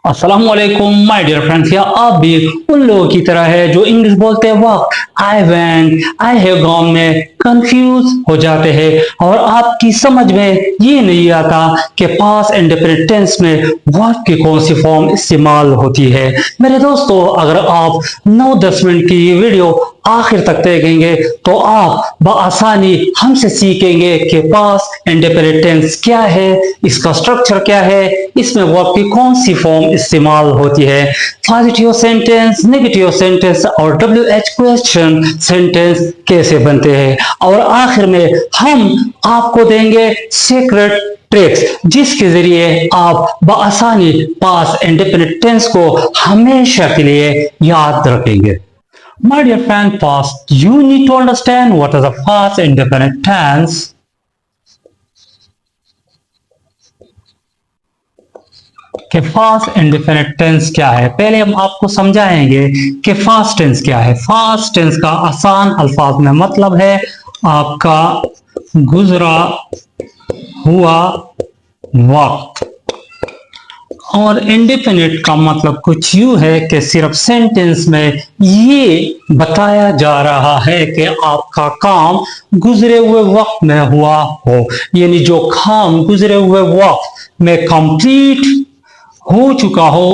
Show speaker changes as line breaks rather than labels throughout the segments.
अस्सलामुअलैकुम my dear friends. या आप भी उन लोगों की तरह है जो इंग्लिश बोलते वक्त I went I have gone में कंफ्यूज हो जाते हैं और आपकी समझ में ये नहीं आता कि पास्ट इंडेफिनिट टेंस में वर्ब की कौन सी फॉर्म इस्तेमाल होती है। मेरे दोस्तों, अगर आप 9-10 मिनट की ये वीडियो आखिर तक देखेंगे तो आप बआसानी हमसे सीखेंगे कि पास्ट इंडेफिनिट टेंस क्या है, इसका स्ट्रक्चर क्या है, इसमें वर्ब की कौन सी फॉर्म इस्तेमाल होती है, पॉजिटिव सेंटेंस, नेगेटिव सेंटेंस और WH क्वेश्चन सेंटेंस कैसे बनते हैं, और आखिर में हम आपको देंगे सीक्रेट ट्रिक्स जिसके जरिए आप बआसानी पास्ट इंडेफिनिट टेंस को हमेशा के लिए याद रखेंगे। My dear friend, first you need to understand what is a past indefinite tense. कि फास्ट इंडेफिनिट टेंस क्या है। पहले हम आपको समझाएंगे कि फास्ट टेंस क्या है। फास्ट टेंस का आसान अल्फाज में मतलब है आपका गुजरा हुआ वक्त, और इंडेफिनिट का मतलब कुछ यूं है कि सिर्फ सेंटेंस में ये बताया जा रहा है कि आपका काम गुजरे हुए वक्त में हुआ हो, यानी जो काम गुजरे हुए वक्त में कंप्लीट हो चुका हो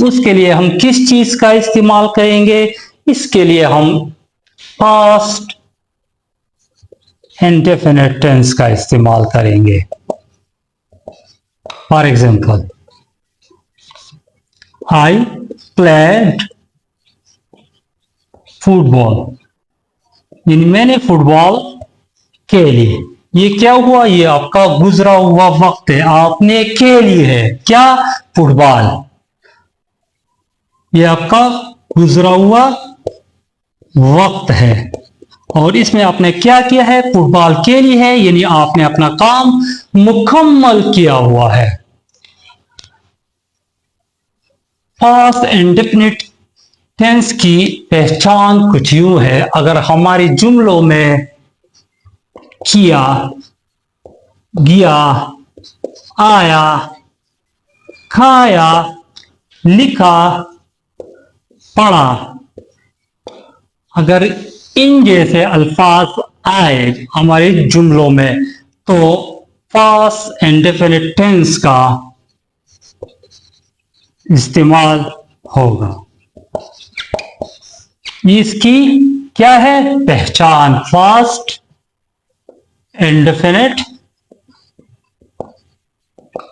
उसके लिए हम किस चीज का इस्तेमाल करेंगे। इसके लिए हम पास्ट इंडेफिनिट टेंस का इस्तेमाल करेंगे। For example, I played football, यानी मैंने फुटबॉल खेली। ये क्या हुआ? ये आपका गुजरा हुआ वक्त है, आपने खेली है क्या? फुटबॉल। ये आपका गुजरा हुआ वक्त है और इसमें आपने क्या किया है? फुटबॉल खेली है, यानी आपने अपना काम मुकम्मल किया हुआ है। पास्ट इंडेफिनिट टेंस की पहचान कुछ यूं है। अगर हमारे जुमलों में किया, गया, आया, खाया, लिखा, पढ़ा, अगर इन जैसे अल्फाज आए हमारे जुमलों में तो पास्ट इंडेफिनिट टेंस का इस्तेमाल होगा। इसकी क्या है पहचान? फास्ट इंडेफिनिट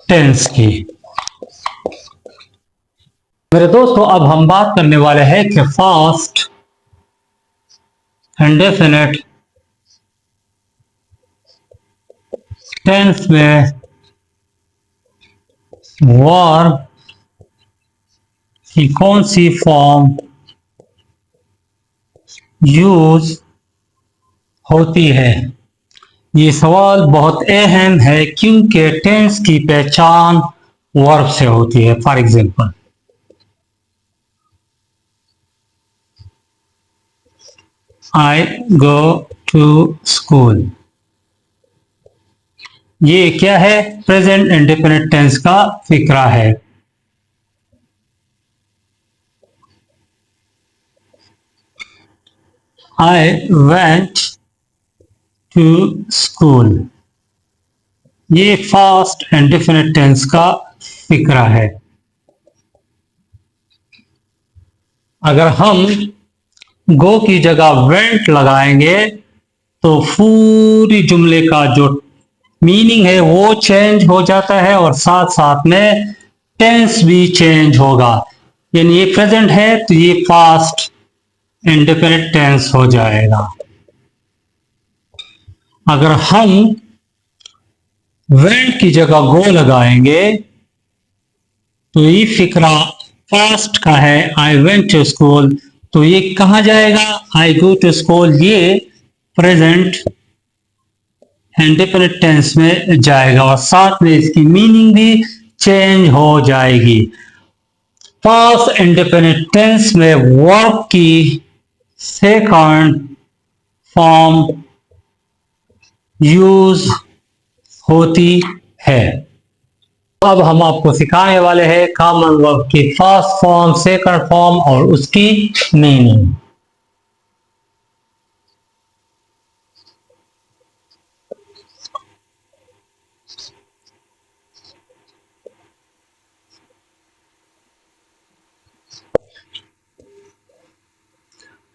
टेंस की। मेरे दोस्तों, अब हम बात करने वाले हैं कि फास्ट इंडेफिनिट टेंस में वर्ब की कौन सी फॉर्म यूज होती है। ये सवाल बहुत अहम है क्योंकि टेंस की पहचान वर्ब से होती है। For example, I go to school, ये क्या है? प्रेजेंट इंडेफिनिट टेंस का फिक्रा है। I went to school, ये फास्ट इंडेफिनिट टेंस का फिक्रा है। अगर हम गो की जगह वेंट लगाएंगे तो पूरी जुमले का जो मीनिंग है वो चेंज हो जाता है और साथ साथ में टेंस भी चेंज होगा। यानी ये प्रेजेंट है तो ये पास्ट इंडेफिनिट टेंस हो जाएगा। अगर हम वेंट की जगह गो लगाएंगे तो ये फिक्रा पास्ट का है। आई वेंट टू स्कूल, तो ये कहाँ जाएगा? आई गो टू स्कूल, ये प्रेजेंट इंडेफिनिट टेंस में जाएगा और साथ में इसकी मीनिंग भी चेंज हो जाएगी। पास्ट इंडेफिनिट टेंस में वर्ब की सेकंड फॉर्म यूज होती है। अब हम आपको सिखाने वाले हैं कॉमन वर्ब की फर्स्ट फॉर्म, सेकंड फॉर्म और उसकी मीनिंग।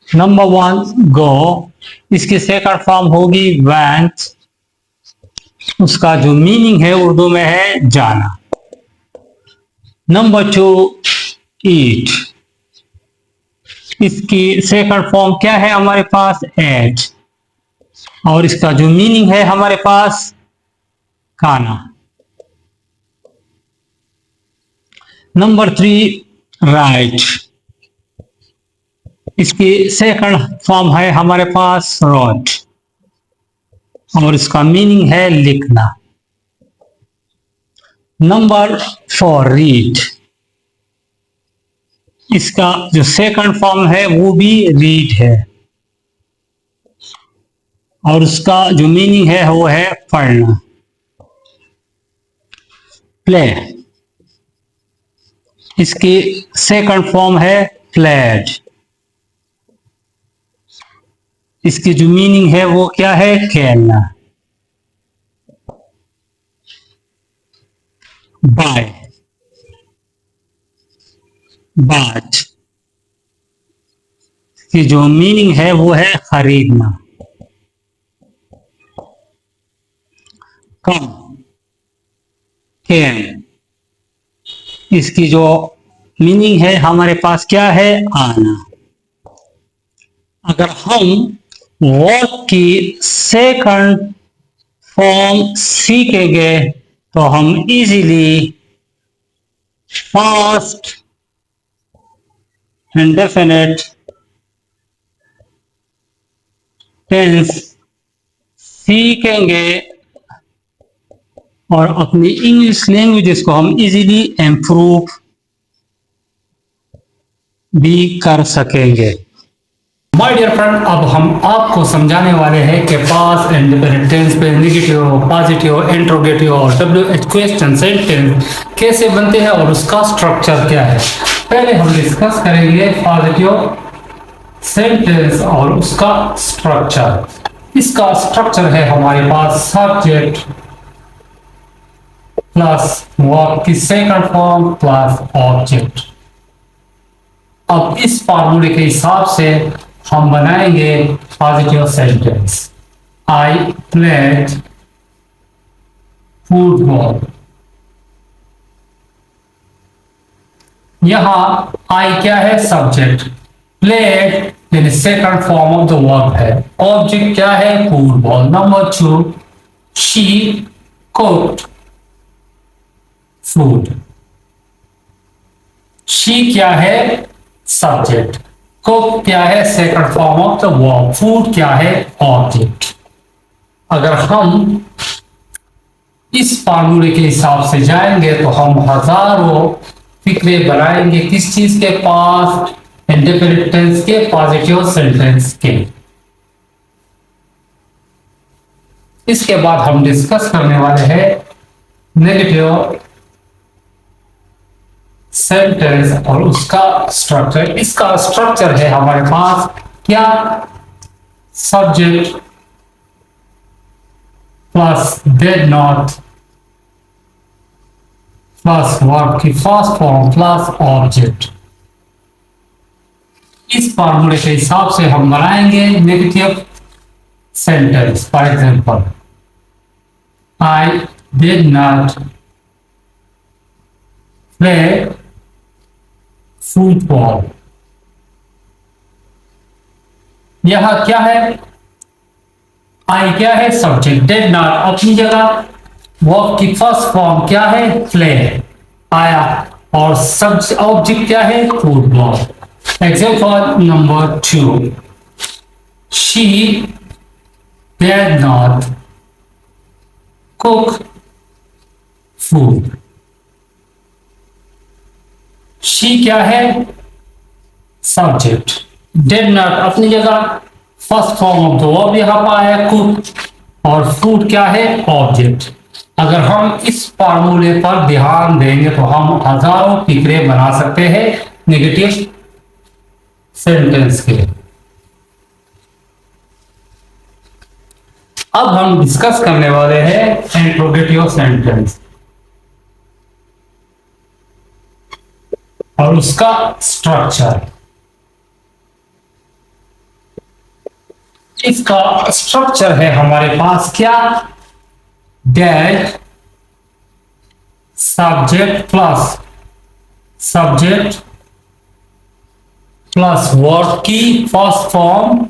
नंबर 1 गो, इसकी सेकंड फॉर्म होगी वेंट, उसका जो मीनिंग है उर्दू में है जाना। नंबर 2 ईट, इसकी सेकंड फॉर्म क्या है हमारे पास एट, और इसका जो मीनिंग है हमारे पास खाना। नंबर 3 राइट, इसकी सेकंड फॉर्म है हमारे पास रोट, और इसका मीनिंग है लिखना। नंबर 4 रीड, इसका जो सेकंड फॉर्म है वो भी रीड है, और उसका जो मीनिंग है वो है पढ़ना। प्ले, इसकी सेकंड फॉर्म है प्लेड, इसकी जो मीनिंग है वो क्या है खेलना। बाय, बाट, की जो मीनिंग है वो है खरीदना। कम, कैन, इसकी जो मीनिंग है हमारे पास क्या है आना। अगर हम वर्ब की सेकंड फॉर्म सीखेंगे तो हम इजीली पास्ट इंडेफिनिट टेंस सीखेंगे और अपनी इंग्लिश लैंग्वेजेस को हम इजीली इम्प्रूव भी कर सकेंगे। माय डियर फ्रेंड, अब हम आपको समझाने वाले हैं कि पास्ट इंडेफिनिट टेंस पे नेगेटिव, पॉजिटिव, इंट्रोगेटिव और डब्ल्यूएच क्वेश्चन सेंटेंस कैसे बनते हैं और उसका स्ट्रक्चर क्या है। पहले हम डिस्कस करेंगे पॉजिटिव सेंटेंस और उसका स्ट्रक्चर। इसका स्ट्रक्चर है हमारे पास सब्जेक्ट प्लस वर्ब की सेकंड फॉर्म प्लस ऑब्जेक्ट। अब इस फार्मूले के हिसाब से हम बनाएंगे positive sentence. I played football. यहां आई क्या है सब्जेक्ट, प्लेड यानी second form of the verb है, ऑब्जेक्ट क्या है football. Number 2 she cooked food, she क्या है सब्जेक्ट, कुक क्या है second form of the verb, food क्या है ऑब्जेक्ट। अगर हम इस फार्मूले के हिसाब से जाएंगे तो हम हजारों फिक्रे बनाएंगे किस चीज के, पास्ट इंडेफिनिट टेंस के, पॉजिटिव सेंटेंस के। इसके बाद हम डिस्कस करने वाले हैं नेगेटिव सेंटेंस और उसका स्ट्रक्चर। इसका स्ट्रक्चर है हमारे पास क्या, subject plus did not plus verb की फर्स्ट फॉर्म प्लस ऑब्जेक्ट। इस फॉर्मूले के हिसाब से हम बनाएंगे negative sentence. For example I did not play football. यह क्या है, आई क्या है सब्जेक्ट, डिड नॉट अपनी जगह, वर्ब की फर्स्ट फॉर्म क्या है प्ले आया, और सब्जेक्ट ऑब्जेक्ट क्या है football. Example number 2 she did not cook food. She क्या है सब्जेक्ट, डिड नॉट अपनी जगह, first form of the verb यहां पर आया कुक, और फूड क्या है ऑब्जेक्ट। अगर हम इस फार्मूले पर ध्यान देंगे तो हम हजारों फिक्रे बना सकते हैं नेगेटिव सेंटेंस के। अब हम डिस्कस करने वाले हैं इंट्रोगेटिव सेंटेंस और उसका स्ट्रक्चर। इसका स्ट्रक्चर है हमारे पास क्या, दैट सब्जेक्ट प्लस वर्ब की फर्स्ट फॉर्म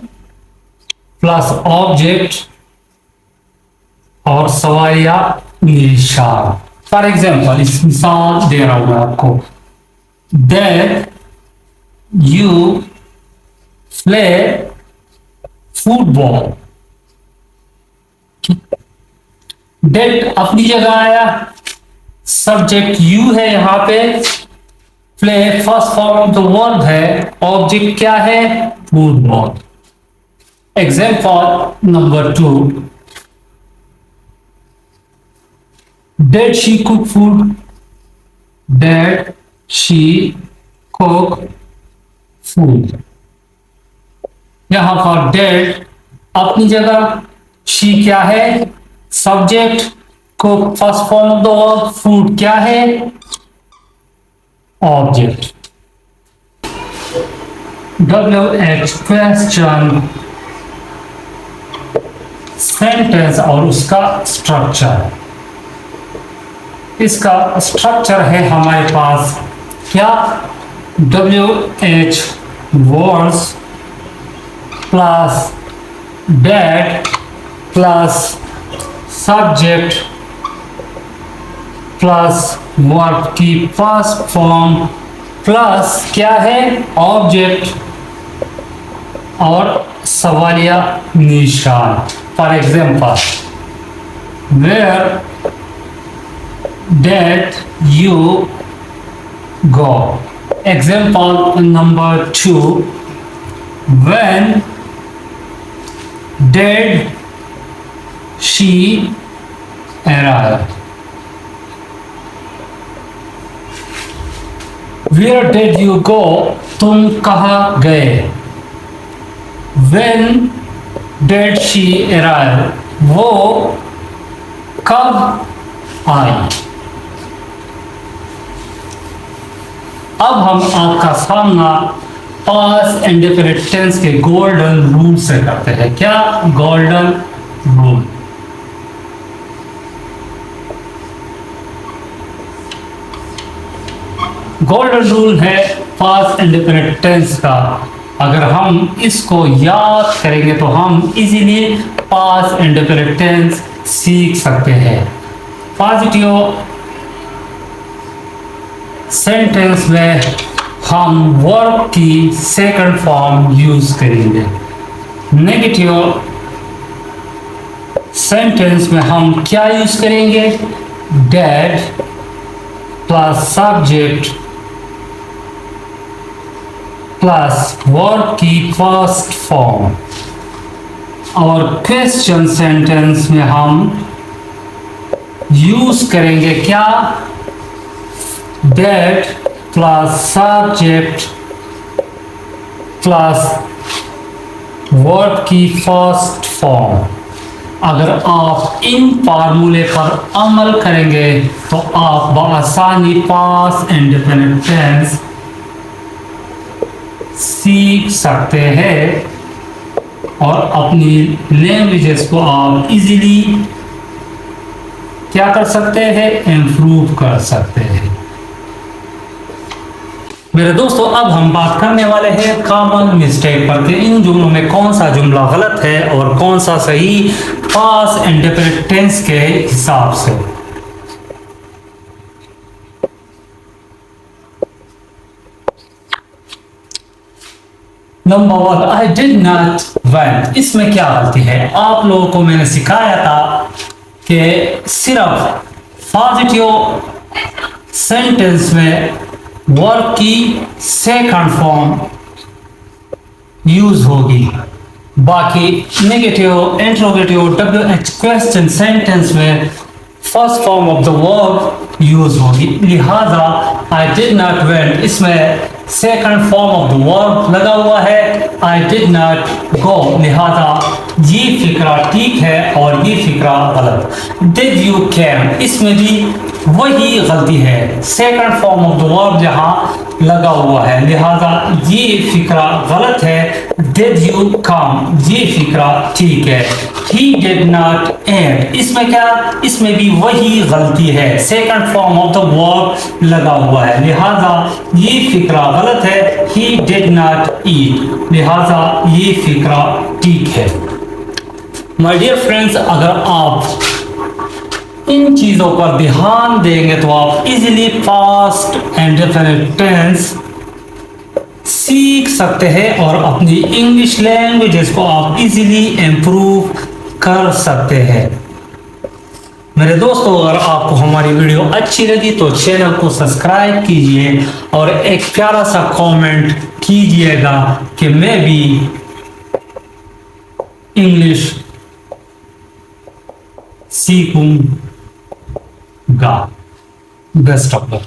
प्लस ऑब्जेक्ट और सवालिया निशान। फॉर एग्जाम्पल इस मिसाल दे रहा हूं मैं आपको, did you play football. Did अपनी जगह आया, सब्जेक्ट यू है यहां पे, play first form of the verb है, ऑब्जेक्ट क्या है, football. Example number 2, did she cook food? Did she cook food? यहां पर did अपनी जगह, she क्या है, subject, cook first form of the verb, food क्या है, ऑब्जेक्ट। WH क्वेश्चन सेंटेंस और उसका स्ट्रक्चर। इसका स्ट्रक्चर है हमारे पास क्या, WH words plus did plus subject plus verb की फर्स्ट फॉर्म प्लस क्या है, ऑब्जेक्ट और सवालिया निशान। For example, where did you go? Example number 2, when did she arrive? Where did you go? तुम कहाँ गए? When did she arrive? वो कब आई? अब हम आपका सामना पास्ट इंडेफिनिट टेंस के गोल्डन रूल से करते हैं। क्या गोल्डन रूल? गोल्डन रूल है पास्ट इंडेफिनिट टेंस का। अगर हम इसको याद करेंगे तो हम इजीली पास्ट इंडेफिनिट टेंस सीख सकते हैं। पॉजिटिव सेंटेंस में हम वर्ब की सेकंड फॉर्म यूज करेंगे। नेगेटिव सेंटेंस में हम क्या यूज करेंगे, did plus subject plus verb की फर्स्ट फॉर्म। और क्वेश्चन सेंटेंस में हम यूज करेंगे क्या, did plus subject plus verb की फर्स्ट फॉर्म। अगर आप इन फार्मूले पर अमल करेंगे तो आप बआसानी पास्ट इंडेफिनिट टेंस सीख सकते हैं और अपनी लैंग्वेजेस को आप इजीली क्या कर सकते हैं, इम्प्रूव कर सकते हैं। मेरे दोस्तों, अब हम बात करने वाले हैं कॉमन मिस्टेक पर कि इन जुमलों में कौन सा जुमला गलत है और कौन सा सही पास्ट इंडेफिनिट टेंस के हिसाब से। Number 1, I did not went. इसमें क्या गलती है? आप लोगों को मैंने सिखाया था कि सिर्फ पॉजिटिव सेंटेंस में वर्ब की सेकंड फॉर्म यूज होगी, बाकी negative, interrogative, WH question sentence में first form of the verb use होगी, लिहाजा आई डिड नॉट वेंट इसमें second form of the verb लगा हुआ है, आई डिड नॉट गो, लिहाजा ये फिक्रा ठीक है और ये फिक्रा गलत। डिड यू केम इसमें भी वही गलती है, second form of the verb जहां लगा हुआ है, लिहाजा ये फिक्रा गलत है। डिड यू कम ये फिक्रा ठीक है। ही डिड नॉट एट इसमें क्या, इसमें भी वही गलती है, second form of the verb लगा हुआ है, लिहाजा ये फिक्रा गलत है। ही डिड नॉट ईट, लिहाजा ये फिक्रा ठीक है। माय डियर फ्रेंड्स, अगर आप इन चीजों पर ध्यान देंगे तो आप easily past and definite tense सीख सकते हैं और अपनी इंग्लिश लैंग्वेज को आप इजीली इंप्रूव कर सकते हैं। मेरे दोस्तों, अगर आपको हमारी वीडियो अच्छी लगी तो चैनल को सब्सक्राइब कीजिए और एक प्यारा सा कमेंट कीजिएगा कि मैं भी इंग्लिश सीखूंगा। Best of luck.